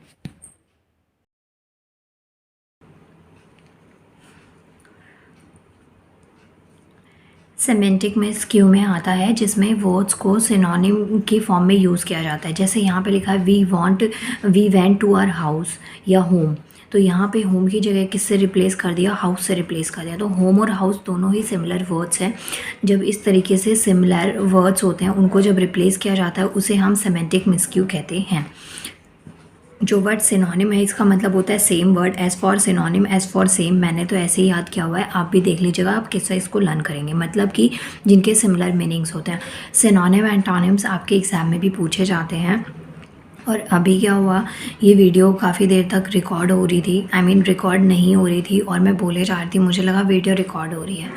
सेमेंटिक में स्क्यू में आता है जिसमें वर्ड्स को सिनोनिम की फॉर्म में यूज़ किया जाता है। जैसे यहाँ पे लिखा है we went to our house या होम, तो यहाँ पे होम की जगह किससे रिप्लेस कर दिया, हाउस से रिप्लेस कर दिया। तो होम और हाउस दोनों ही सिमिलर वर्ड्स हैं। जब इस तरीके से सिमिलर वर्ड्स होते हैं उनको जब रिप्लेस किया जाता है उसे हम सेमेंटिक मिसक्यू कहते हैं। जो वर्ड सिनोनिम है इसका मतलब होता है same word. As for synonym, as for same, मैंने तो ऐसे ही याद किया हुआ है, आप भी देख लीजिएगा आप किससे इसको लर्न करेंगे। मतलब कि जिनके सिमिलर मीनिंग्स होते हैं। सिनोनिम एंटोनिम्स आपके एग्जाम में भी पूछे जाते हैं। और अभी क्या हुआ, ये वीडियो काफ़ी देर तक रिकॉर्ड हो रही थी, रिकॉर्ड नहीं हो रही थी और मैं बोले जा रही थी, मुझे लगा वीडियो रिकॉर्ड हो रही है।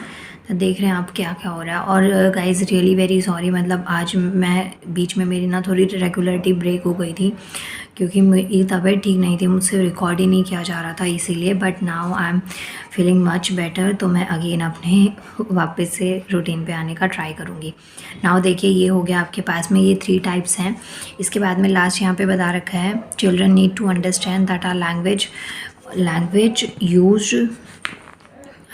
तो देख रहे हैं आप क्या क्या हो रहा है। और गाइज़ रियली वेरी सॉरी, मतलब आज मैं बीच में मेरी ना थोड़ी रेगुलरिटी ब्रेक हो गई थी क्योंकि मेरी तबीयत ठीक नहीं थी, मुझसे रिकॉर्ड ही नहीं किया जा रहा था इसीलिए। But now I am feeling much better, तो मैं अगेन अपने वापस से रूटीन पे आने का ट्राई करूँगी। नाउ देखिए ये हो गया आपके पास में, ये 3 टाइप्स हैं। इसके बाद में लास्ट यहाँ पे बता रखा है children need to understand that our language used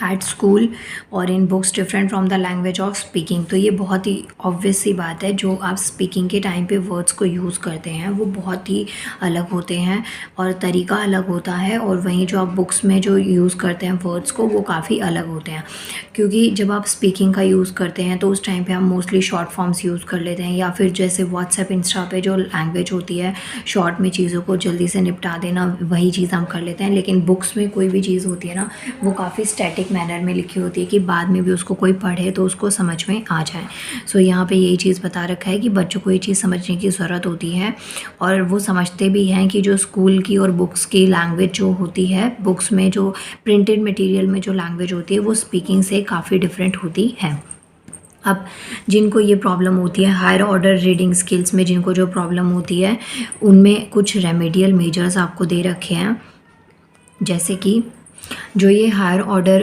at school और in books different from the language of speaking. तो ये बहुत ही ऑब्वियस सी बात है, जो आप स्पीकिंग के टाइम पे वर्ड्स को यूज़ करते हैं वो बहुत ही अलग होते हैं और तरीका अलग होता है, और वहीं जो आप बुक्स में जो यूज़ करते हैं वर्ड्स को वो काफ़ी अलग होते हैं। क्योंकि जब आप स्पीकिंग का यूज़ करते हैं तो उस टाइम पे हम मोस्टली शॉर्ट फॉर्म्स यूज़ कर लेते हैं, या फिर जैसे व्हाट्सएप इंस्टा पे जो लैंग्वेज होती है शॉर्ट में चीज़ों को जल्दी से निपटा देना, वही चीज़ हम कर लेते हैं। लेकिन बुक्स में कोई भी चीज़ होती है ना वो काफ़ी स्टैटिक मैनर में लिखी होती है कि बाद में भी उसको कोई पढ़े तो उसको समझ में आ जाए। सो यहाँ पे यही चीज़ बता रखा है कि बच्चों को ये चीज़ समझने की ज़रूरत होती है, और वो समझते भी हैं कि जो स्कूल की और बुक्स की लैंग्वेज जो होती है, बुक्स में जो प्रिंटेड मटेरियल में जो लैंग्वेज होती है वो स्पीकिंग से काफ़ी डिफरेंट होती है। अब जिनको ये प्रॉब्लम होती है हायर ऑर्डर रीडिंग स्किल्स में, जिनको जो प्रॉब्लम होती है उनमें कुछ रेमेडियल मेजर्स आपको दे रखे हैं। जैसे कि जो ये हायर ऑर्डर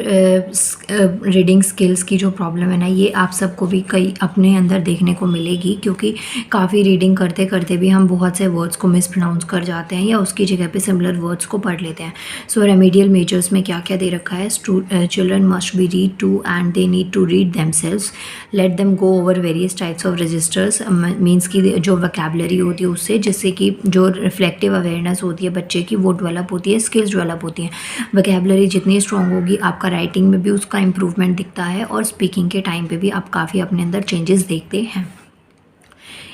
रीडिंग स्किल्स की जो प्रॉब्लम है ना, ये आप सबको भी कई अपने अंदर देखने को मिलेगी, क्योंकि काफ़ी रीडिंग करते करते भी हम बहुत से वर्ड्स को मिस प्रोनाउंस कर जाते हैं या उसकी जगह पे सिमिलर वर्ड्स को पढ़ लेते हैं। सो रेमेडियल मेजर्स में क्या क्या दे रखा है, children must be read to and they need to read themselves, let them go over various types of registers, means की जो वोकैबुलरी होती है उससे, जिससे कि जो रिफ्लेक्टिव अवेयरनेस होती है बच्चे की वो डेवलप होती है, स्किल्स डेवलप होती हैं। वोकैबुलरी जितनी स्ट्रॉन्ग होगी आपका राइटिंग में भी उसका इम्प्रूवमेंट दिखता है, और स्पीकिंग के टाइम पे भी आप काफ़ी अपने अंदर चेंजेस देखते हैं।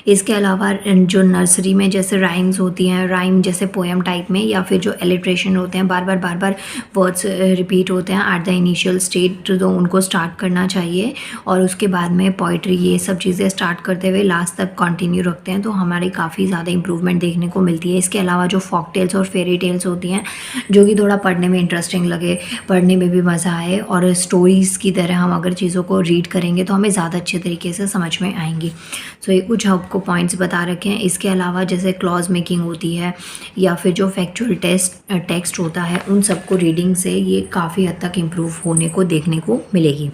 इसके अलावा जो नर्सरी में जैसे राइम्स होती हैं, राइम जैसे पोएम टाइप में, या फिर जो एलिट्रेशन होते हैं, बार बार वर्ड्स रिपीट होते हैं एट द इनिशियल स्टेट, तो उनको स्टार्ट करना चाहिए, और उसके बाद में पोइट्री ये सब चीज़ें स्टार्ट करते हुए लास्ट तक कंटिन्यू रखते हैं तो हमारी काफ़ी ज़्यादा इंप्रूवमेंट देखने को मिलती है। इसके अलावा जो फॉक टेल्स और फेरी टेल्स होती हैं, जो कि थोड़ा पढ़ने में इंटरेस्टिंग लगे, पढ़ने में भी मज़ा आए, और स्टोरीज़ की तरह हम अगर चीज़ों को रीड करेंगे तो हमें ज़्यादा अच्छे तरीके से समझ में आएंगी। सो ये कुछ आपको पॉइंट्स बता रखे हैं। इसके अलावा जैसे क्लॉज मेकिंग होती है या फिर जो फैक्चुअल टेक्स्ट होता है, उन सबको रीडिंग से ये काफ़ी हद तक इम्प्रूव होने को देखने को मिलेगी।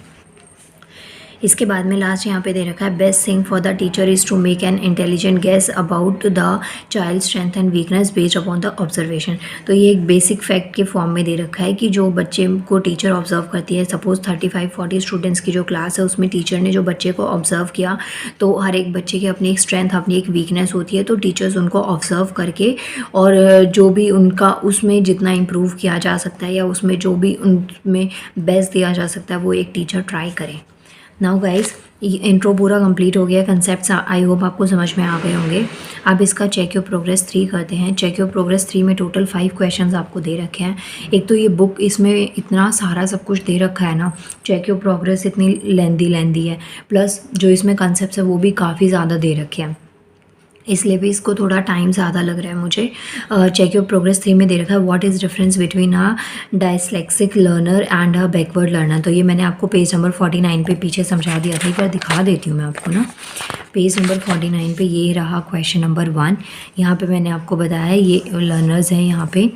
इसके बाद में लास्ट यहाँ पे दे रखा है best thing for the teacher is to make an intelligent guess about the child strength and weakness based upon the observation. तो ये एक बेसिक फैक्ट के फॉर्म में दे रखा है कि जो बच्चे को टीचर ऑब्जर्व करती है, सपोज 35-40 स्टूडेंट्स की जो क्लास है उसमें टीचर ने जो बच्चे को ऑब्जर्व किया, तो हर एक बच्चे की अपनी एक स्ट्रेंथ अपनी एक वीकनेस होती है, तो टीचर्स उनको ऑब्जर्व करके और जो भी उनका उसमें जितना इम्प्रूव किया जा सकता है या उसमें जो भी उनमें बेस्ट दिया जा सकता है वो एक टीचर ट्राई करें। नाउ गाइज इंट्रो पूरा कंप्लीट हो गया, कंसेप्ट्स आई होप आपको समझ में आ गए होंगे। अब इसका चेक योर प्रोग्रेस 3 करते हैं। चेक योर प्रोग्रेस 3 में टोटल 5 क्वेश्चंस आपको दे रखे हैं। एक तो ये बुक, इसमें इतना सारा सब कुछ दे रखा है ना, चेक योर प्रोग्रेस इतनी लेंदी है, प्लस जो इसमें कंसेप्ट्स है वो भी काफ़ी ज़्यादा दे रखे हैं। इसलिए भी इसको थोड़ा टाइम ज़्यादा लग रहा है मुझे। चेक योर प्रोग्रेस 3 में दे रखा है what is difference between a dyslexic learner and a backward learner. तो ये मैंने आपको पेज नंबर 49 पे पीछे समझा दिया था, एक बार दिखा देती हूँ मैं आपको ना। पेज नंबर 49 पे ये रहा क्वेश्चन नंबर 1। यहाँ पे मैंने आपको बताया है ये लर्नर्स हैं यहाँ पे,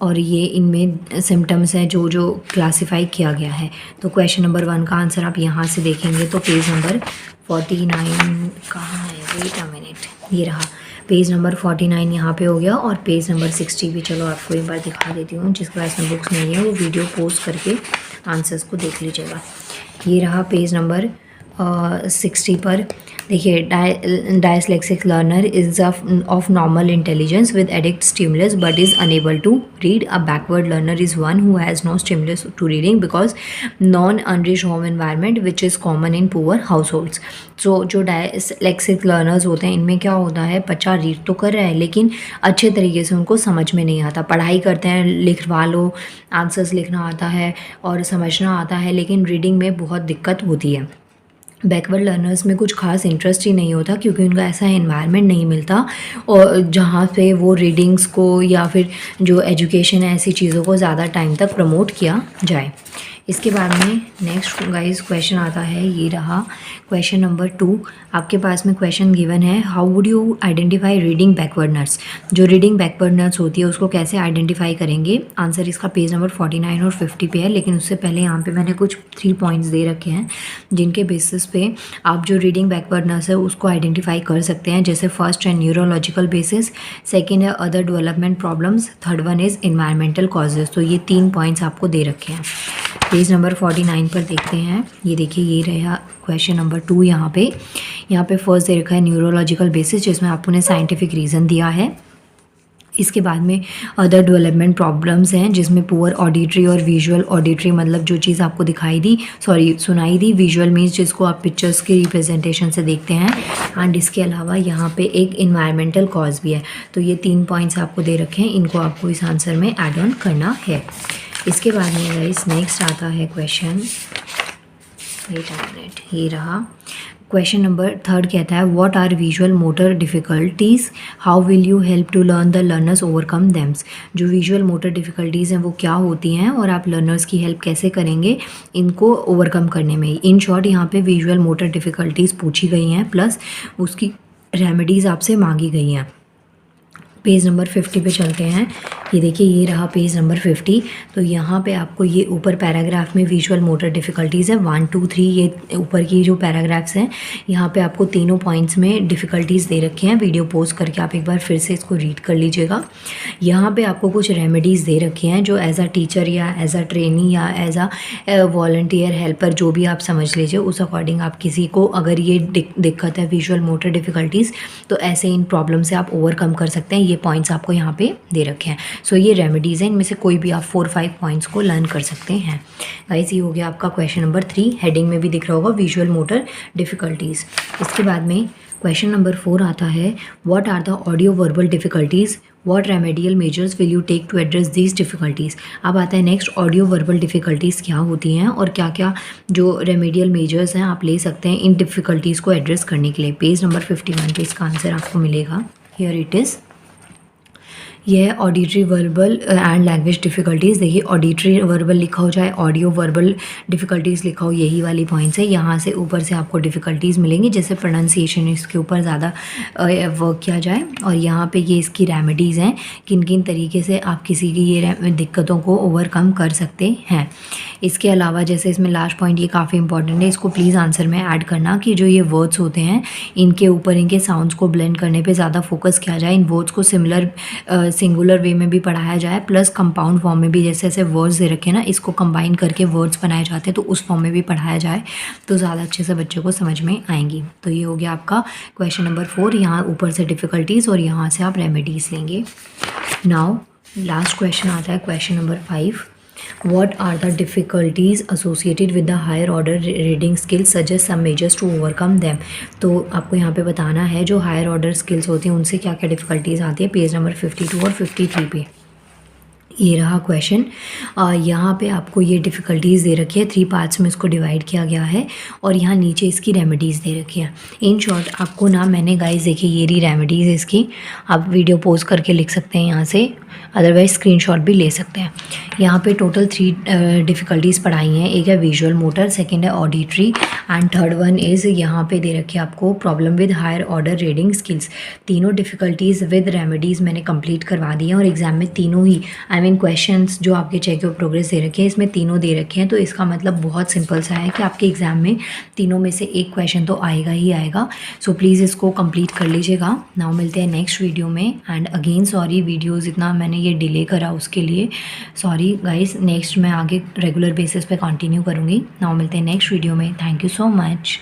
और ये इनमें सिम्टम्स हैं जो जो क्लासीफाई किया गया है। तो क्वेश्चन नंबर 1 का आंसर आप यहाँ से देखेंगे तो पेज नंबर 49 कहाँ है, वेट अ मिनट, ये रहा पेज नंबर 49 यहाँ पे हो गया। और पेज नंबर 60 भी चलो आपको एक बार दिखा देती हूँ, जिसके पास में बुक्स नहीं है वो वीडियो पोस्ट करके आंसर्स को देख लीजिएगा। ये रहा पेज नंबर 60 पर देखिए, dyslexic learner is of normal intelligence with adequate stimulus but is unable to read. A backward learner is one who has no stimulus to reading because non unrich home environment which is common in poor households. So जो dyslexic learners होते हैं इनमें क्या होता है, बच्चा read तो कर रहा है लेकिन अच्छे तरीके से उनको समझ में नहीं आता। पढ़ाई करते हैं, लिखवा लो, आंसर्स लिखना आता है और समझना आता है, लेकिन रीडिंग में बहुत दिक्कत होती है। बैकवर्ड लर्नर्स में कुछ खास इंटरेस्ट ही नहीं होता क्योंकि उनका ऐसा एनवायरनमेंट नहीं मिलता और जहाँ पे वो रीडिंग्स को या फिर जो एजुकेशन है ऐसी चीज़ों को ज़्यादा टाइम तक प्रमोट किया जाए। इसके बाद में नेक्स्ट गाइस क्वेश्चन आता है, ये रहा क्वेश्चन नंबर 2। आपके पास में क्वेश्चन गिवन है how would you identify reading backwardness. जो रीडिंग बैकवर्डनर्स होती है उसको कैसे आइडेंटिफाई करेंगे। आंसर इसका पेज नंबर 49 और 50 पे है, लेकिन उससे पहले यहाँ पे मैंने कुछ 3 पॉइंट्स दे रखे हैं जिनके बेसिस पे आप जो रीडिंग बैकवर्डनर्स है उसको आइडेंटिफाई कर सकते हैं। जैसे फर्स्ट है न्यूरोलॉजिकल बेसिस, सेकेंड है other development problems, third one is environmental causes. तो ये 3 पॉइंट्स आपको दे रखे हैं। पेज नंबर 49 पर देखते हैं, ये देखिए ये रहा क्वेश्चन नंबर 2। यहाँ पे फर्स्ट दे रखा है न्यूरोलॉजिकल बेसिस, जिसमें आपको ने साइंटिफिक रीज़न दिया है। इसके बाद में अदर डेवलपमेंट प्रॉब्लम्स हैं जिसमें पुअर ऑडिटरी और विजुअल। ऑडिटरी मतलब जो चीज़ आपको सुनाई दी, विजुअल मीन्स जिसको आप पिक्चर्स की रिप्रेजेंटेशन से देखते हैं। एंड इसके अलावा यहाँ पे एक इन्वायरमेंटल कॉज भी है। तो ये 3 पॉइंट्स आपको दे रखे हैं, इनको आपको इस आंसर में ऐड ऑन करना है। इसके बाद में गाइस नेक्स्ट आता है क्वेश्चन, वेट अ मिनट, ये रहा क्वेश्चन नंबर 3 कहता है what are visual motor difficulties, how will you help to learn the learners overcome them. जो विजुअल मोटर डिफ़िकल्टीज़ हैं वो क्या होती हैं और आप लर्नर्स की हेल्प कैसे करेंगे इनको ओवरकम करने में। इन शॉर्ट यहाँ पे विजुअल मोटर डिफ़िकल्टीज़ पूछी गई हैं प्लस उसकी रेमेडीज़ आपसे मांगी गई हैं। पेज नंबर 50 पे चलते हैं, ये देखिए ये रहा पेज नंबर 50। तो यहाँ पे आपको ये ऊपर पैराग्राफ में विजुअल मोटर डिफ़िकल्टीज़ है 1 2 3, ये ऊपर की जो पैराग्राफ्स हैं यहाँ पे आपको तीनों पॉइंट्स में डिफ़िकल्टीज़ दे रखे हैं। वीडियो पोस्ट करके आप एक बार फिर से इसको रीड कर लीजिएगा। यहाँ पे आपको कुछ रेमेडीज़ दे रखी हैं जो एज अ टीचर या एज अ ट्रेनी या एज अ वॉलंटियर हेल्पर जो भी आप समझ लीजिए, उस अकॉर्डिंग आप किसी को अगर ये दिक्कत है विजुअल मोटर डिफ़िकल्टीज़ तो ऐसे इन प्रॉब्लम से आप ओवरकम कर सकते हैं। ये पॉइंट्स आपको यहाँ पे दे रखे हैं। सो ये रेमेडीज़ हैं, इनमें से कोई भी आप 4-5 पॉइंट्स को लर्न कर सकते हैं। गाइस ये हो गया आपका क्वेश्चन नंबर 3, हेडिंग में भी दिख रहा होगा विजुअल मोटर डिफ़िकल्टीज़। इसके बाद में क्वेश्चन नंबर 4 आता है what are the audio verbal difficulties, what remedial measures will you take to address these difficulties. अब आता है नेक्स्ट ऑडियो वर्बल डिफ़िकल्टीज़ क्या होती हैं और क्या क्या जो रेमेडियल मेजर्स हैं आप ले सकते हैं इन डिफ़िकल्टीज़ को एड्रेस करने के लिए। पेज नंबर 51 पे इसका आंसर आपको मिलेगा, हियर इट इज़। यह है auditory verbal and language difficulties. देखिए ऑडिटरी वर्बल लिखा हो चाहे ऑडियो वर्बल डिफ़िकल्टीज़ लिखा हो, यही वाली पॉइंट्स है। यहाँ से ऊपर से आपको डिफ़िकल्टीज़ मिलेंगी, जैसे प्रोनाउंसिएशन इसके ऊपर ज़्यादा वर्क किया जाए। और यहाँ पे ये इसकी रेमेडीज़ हैं, किन किन तरीके से आप किसी की ये दिक्कतों को ओवरकम कर सकते हैं। इसके अलावा जैसे इसमें लास्ट पॉइंट ये काफ़ी इंपॉर्टेंट है, इसको प्लीज़ आंसर में ऐड करना कि जो ये वर्ड्स होते हैं इनके ऊपर इनके साउंड्स को ब्लेंड करने पे ज़्यादा फोकस किया जाए। इन वर्ड्स को सिंगुलर वे में भी पढ़ाया जाए प्लस कंपाउंड फॉर्म में भी, जैसे ऐसे वर्ड्स दे रखे हैं ना, इसको कंबाइन करके वर्ड्स बनाए जाते हैं तो उस फॉर्म में भी पढ़ाया जाए तो ज़्यादा अच्छे से बच्चे को समझ में आएंगी। तो ये हो गया आपका क्वेश्चन नंबर 4। यहाँ ऊपर से डिफ़िकल्टीज़ और यहाँ से आप रेमेडीज़ लेंगे। नाउ लास्ट क्वेश्चन आता है question number 5। What are the difficulties associated with the higher order reading skills? Suggest some measures to overcome them. तो आपको यहाँ पे बताना है जो हायर ऑर्डर स्किल्स होती हैं उनसे क्या क्या डिफ़िकल्टीज़ आती है। पेज नंबर 52 और 53 पे ये रहा क्वेश्चन। यहाँ पे आपको ये डिफ़िकल्टीज़ दे रखी है, 3 पार्ट्स में इसको डिवाइड किया गया है और यहाँ नीचे इसकी रेमेडीज़ दे रखी है। इन शॉर्ट आपको ना मैंने गाइस देखिए ये रही रेमेडीज़ इसकी, आप वीडियो पॉज़ करके लिख सकते हैं यहाँ से, अदरवाइज़ स्क्रीनशॉट भी ले सकते हैं। यहाँ पे टोटल 3 डिफ़िकल्टीज़ पढ़ाई हैं। एक है विजुअल मोटर, सेकंड है auditory and third one is यहाँ पे दे रखी है आपको problem with higher order reading skills. तीनों डिफ़िकल्टीज़ विद रेमेडीज़ मैंने कंप्लीट करवा दी हैं और एग्ज़ाम में तीनों ही क्वेश्चंस जो आपके चेक ऑफ प्रोग्रेस दे रखे हैं इसमें तीनों दे रखे हैं, तो इसका मतलब बहुत सिंपल सा है कि आपके एग्ज़ाम में तीनों में से एक क्वेश्चन तो आएगा ही आएगा। सो प्लीज़ इसको कंप्लीट कर लीजिएगा। नाउ मिलते हैं नेक्स्ट वीडियो में। एंड अगेन सॉरी वीडियोज़ इतना मैंने ये डिले करा उसके लिए सॉरी गाइस। नेक्स्ट मैं आगे रेगुलर बेसिस पे कंटिन्यू करूँगी। नाउ मिलते हैं नेक्स्ट वीडियो में। Thank you so much.